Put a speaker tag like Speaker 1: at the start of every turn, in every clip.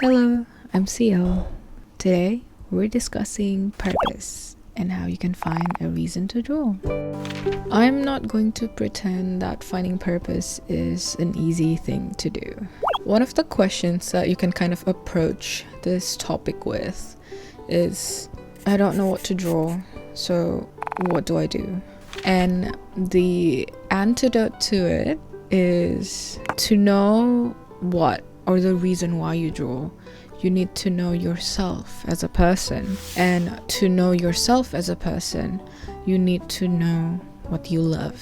Speaker 1: Hello, I'm CL. Today, we're discussing purpose and how you can find a reason to draw. I'm not going to pretend that finding purpose is an easy thing to do. One of the questions that you can kind of approach this topic with is, I don't know what to draw, so what do I do? And the antidote to it is to know what or the reason why you draw. You need to know yourself as a person, and to know yourself as a person, you need to know what you love.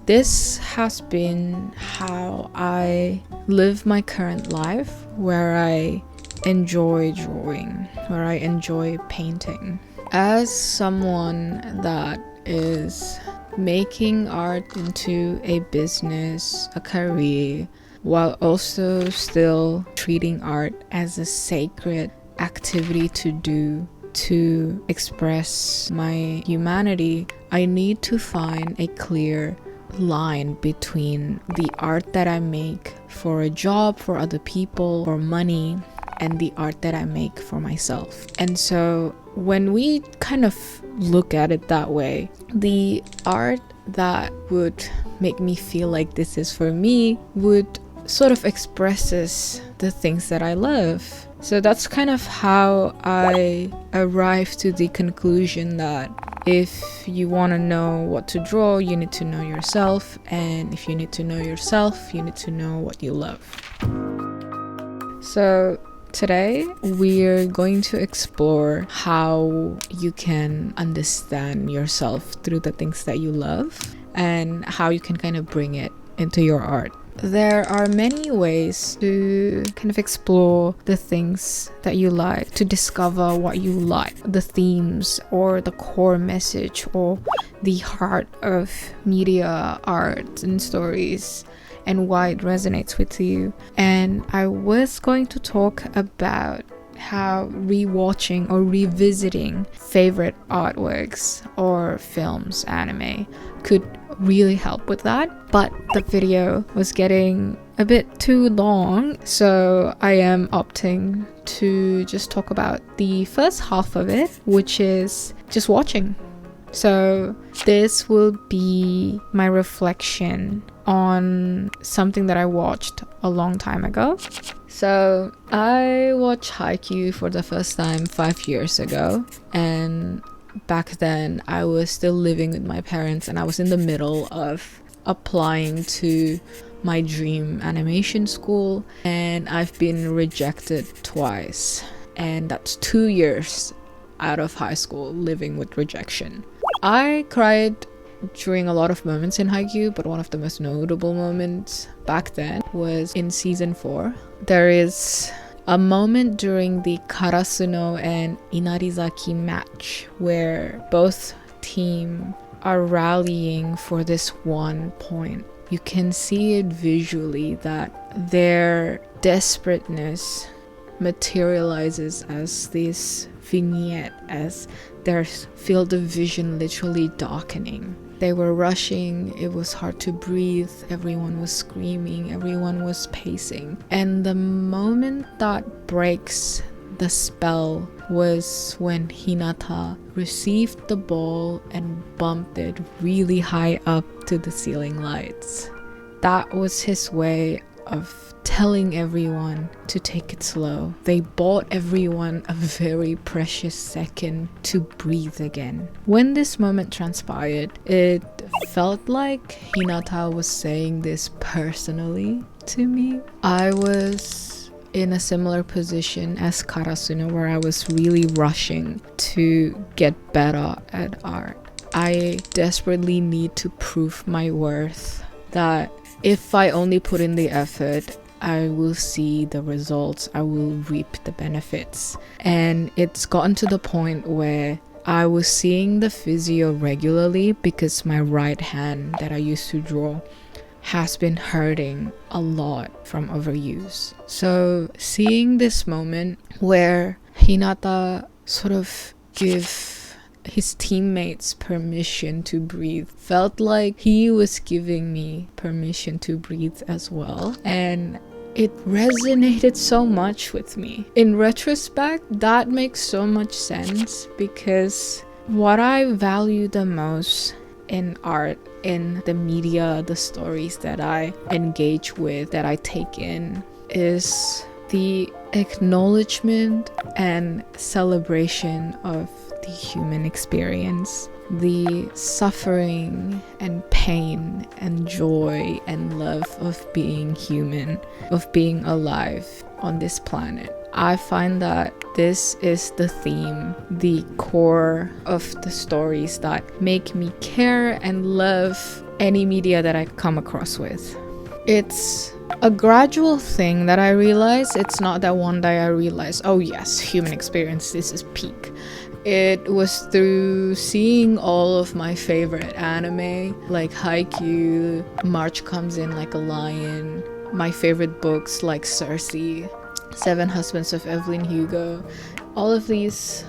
Speaker 1: This has been how I live my current life, where I enjoy drawing, where I enjoy painting. As someone that is making art into a business, a career, while also still treating art as a sacred activity to do, to express my humanity, I need to find a clear line between the art that I make for a job, for other people, for money, and the art that I make for myself. And so when we kind of look at it that way, the art that would make me feel like this is for me would sort of expresses the things that I love. So that's kind of how I arrived to the conclusion that if you want to know what to draw, you need to know yourself, and if you need to know yourself, you need to know what you love. So today we're going to explore how you can understand yourself through the things that you love and how you can kind of bring it into your art. There are many ways to kind of explore the things that you like, to discover what you like, the themes or the core message or the heart of media, art and stories, and why it resonates with you. And I was going to talk about how rewatching or revisiting favorite artworks or films, anime, could really help with that. But the video was getting a bit too long, so I am opting to just talk about the first half of it, which is just watching. So this will be my reflection on something that I watched a long time ago. So I watched haikyuu for the first time 5 years ago, and back then I was still living with my parents and I was in the middle of applying to my dream animation school, and I've been rejected twice, and that's 2 years out of high school living with rejection. I cried during a lot of moments in haikyuu, but one of the most notable moments back then was in season 4. There is a moment during the Karasuno and Inarizaki match where both teams are rallying for this one point. You can see it visually that their desperateness materializes as this vignette, as their field of vision literally darkening. They were rushing, it was hard to breathe, everyone was screaming, everyone was pacing. And the moment that breaks the spell was when Hinata received the ball and bumped it really high up to the ceiling lights. That was his way of telling everyone to take it slow. They bought everyone a very precious second to breathe again. When this moment transpired, it felt like Hinata was saying this personally to me. I was in a similar position as Karasuno, where I was really rushing to get better at art. I desperately need to prove my worth, that if I only put in the effort, I will see the results, I will reap the benefits. And it's gotten to the point where I was seeing the physio regularly because my right hand that I used to draw has been hurting a lot from overuse. So seeing this moment where Hinata sort of give his teammates permission to breathe felt like he was giving me permission to breathe as well. And it resonated so much with me. In retrospect, that makes so much sense, because what I value the most in art, in the media, the stories that I engage with, that I take in, is the acknowledgement and celebration of the human experience, the suffering and pain and joy and love of being human, of being alive on this planet. I find that this is the theme, the core of the stories that make me care and love any media that I come across with. It's a gradual thing that I realize. It's not that one day I realized, oh yes, human experience, this is peak. It was through seeing all of my favorite anime, like Haikyuu, March Comes In Like a Lion, my favorite books like Cersei, Seven Husbands of Evelyn Hugo. All of these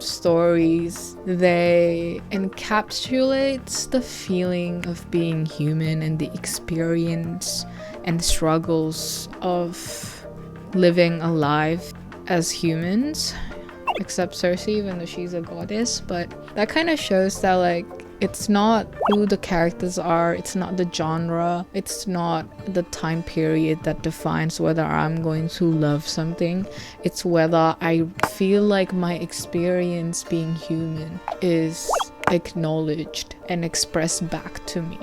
Speaker 1: stories, they encapsulate the feeling of being human and the experience and struggles of living a life as humans, except Cersei, even though she's a goddess. But that kind of shows that, like, it's not who the characters are, it's not the genre, it's not the time period that defines whether I'm going to love something. It's whether I feel like my experience being human is acknowledged and expressed back to me.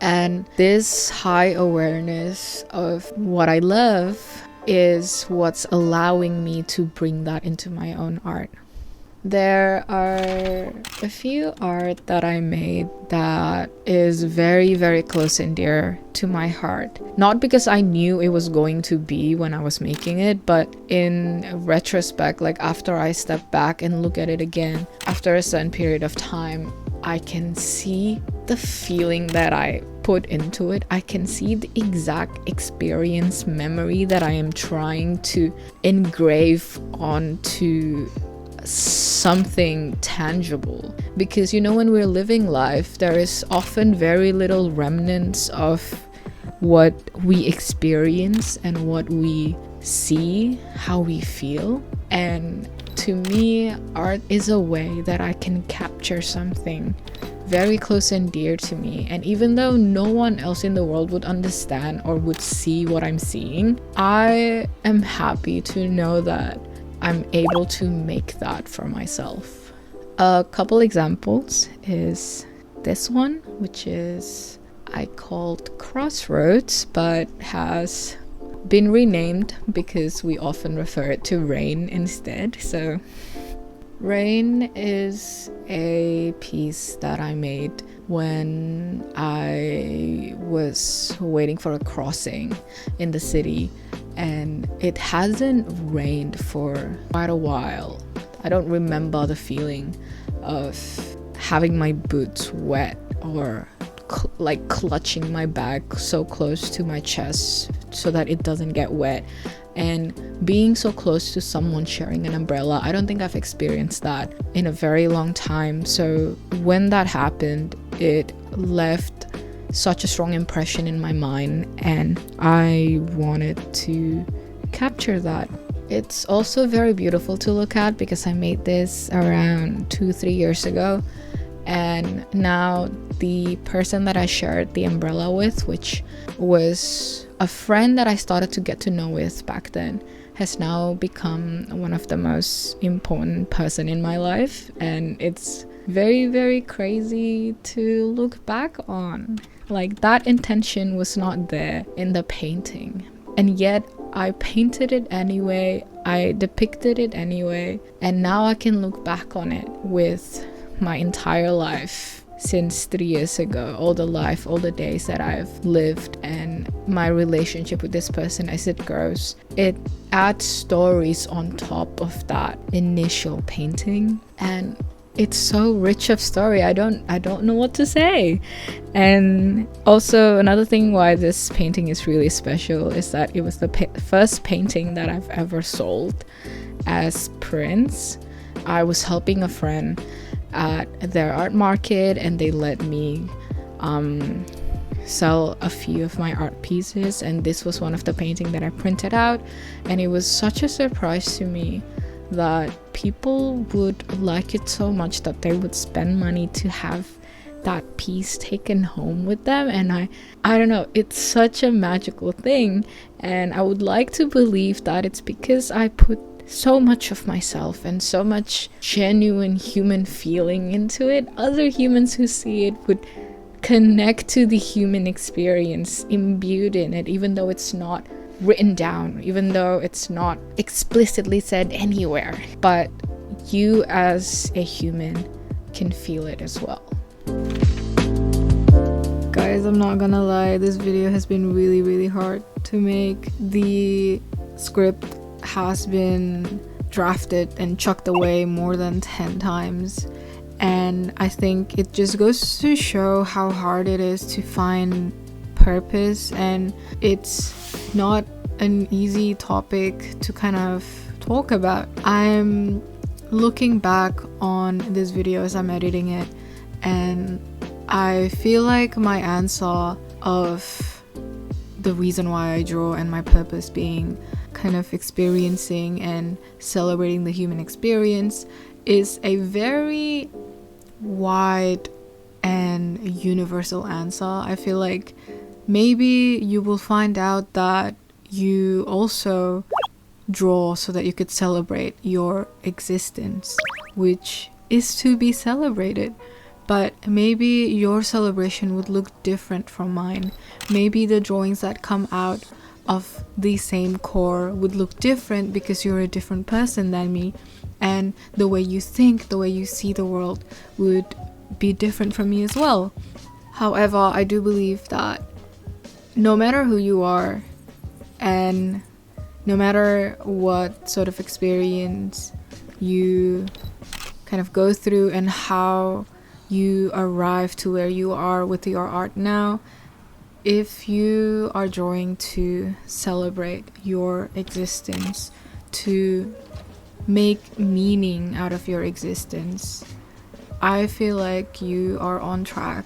Speaker 1: And this high awareness of what I love is what's allowing me to bring that into my own art. There are a few art that I made that is very, very close and dear to my heart. Not because I knew it was going to be when I was making it, but in retrospect, like after I step back and look at it again, after a certain period of time, I can see the feeling that I put into it. I can see the exact experience memory that I am trying to engrave onto something tangible. Because, you know, when we're living life, there is often very little remnants of what we experience and what we see, how we feel. And to me, art is a way that I can capture something very close and dear to me. And even though no one else in the world would understand or would see what I'm seeing, I am happy to know that I'm able to make that for myself. A couple examples is this one, which is I called Crossroads, but has been renamed because we often refer it to Rain instead. So Rain is a piece that I made when I was waiting for a crossing in the city, and it hasn't rained for quite a while. I don't remember the feeling of having my boots wet or like clutching my bag so close to my chest so that it doesn't get wet, and being so close to someone sharing an umbrella. I don't think I've experienced that in a very long time. So when that happened, it left such a strong impression in my mind, and I wanted to capture that. It's also very beautiful to look at because I made this around 2-3 years ago, and now the person that I shared the umbrella with, which was a friend that I started to get to know with back then, has now become one of the most important person in my life. And it's very, very crazy to look back on. Like, that intention was not there in the painting, and yet I painted it anyway, I depicted it anyway, and now I can look back on it with my entire life since 3 years ago, all the days that I've lived, and my relationship with this person as it grows. It adds stories on top of that initial painting, and it's so rich of story. I don't know what to say. And also another thing why this painting is really special is that it was the first painting that I've ever sold as prints. I was helping a friend at their art market, and they let me sell a few of my art pieces, and this was one of the painting that I printed out, and it was such a surprise to me that people would like it so much that they would spend money to have that piece taken home with them. And I don't know, it's such a magical thing, and I would like to believe that it's because I put so much of myself and so much genuine human feeling into it. Other humans who see it would connect to the human experience imbued in it, even though it's not written down, even though it's not explicitly said anywhere, but you as a human can feel it as well. Guys, I'm not gonna lie, this video has been really hard to make. The script has been drafted and chucked away more than 10 times, and I think it just goes to show how hard it is to find purpose, and it's not an easy topic to kind of talk about. I'm looking back on this video as I'm editing it, and I feel like my answer of the reason why I draw and my purpose being kind of experiencing and celebrating the human experience is a very wide and universal answer. I feel like maybe you will find out that you also draw so that you could celebrate your existence, which is to be celebrated. But maybe your celebration would look different from mine. Maybe the drawings that come out of the same core would look different because you're a different person than me, and the way you think, the way you see the world would be different from me as well. However, I do believe that no matter who you are, and no matter what sort of experience you kind of go through and how you arrive to where you are with your art now, if you are drawing to celebrate your existence, to make meaning out of your existence, I feel like you are on track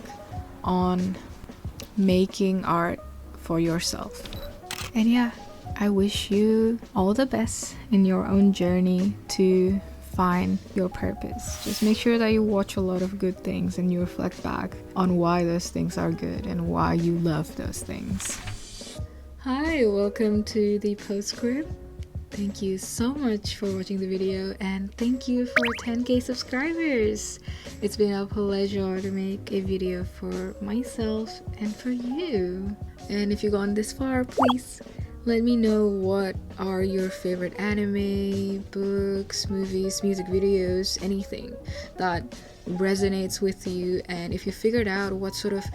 Speaker 1: on making art for yourself. And yeah, I wish you all the best in your own journey to find your purpose. Just make sure that you watch a lot of good things and you reflect back on why those things are good and why you love those things. Hi, welcome to the postscript. Thank you so much for watching the video, and thank you for 10k subscribers. It's been a pleasure to make a video for myself and for you. And if you've gone this far, please let me know what are your favorite anime, books, movies, music videos, anything that resonates with you. And if you figured out what sort of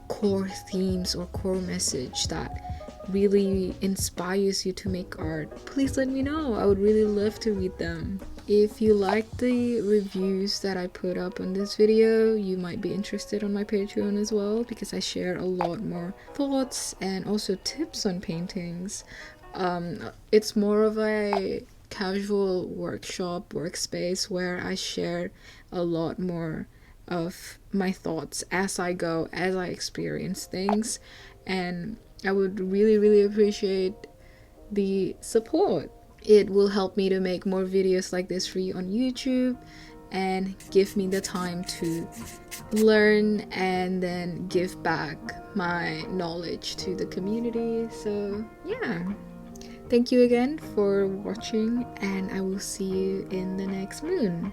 Speaker 1: core themes or core message that really inspires you to make art, please let me know. I would really love to read them. If you like the reviews that I put up on this video, you might be interested on my Patreon as well, because I share a lot more thoughts and also tips on paintings. It's more of a casual workshop workspace where I share a lot more of my thoughts as I go, as I experience things, and I would really appreciate the support. It will help me to make more videos like this for you on YouTube and give me the time to learn and then give back my knowledge to the community. So yeah, thank you again for watching, and I will see you in the next moon.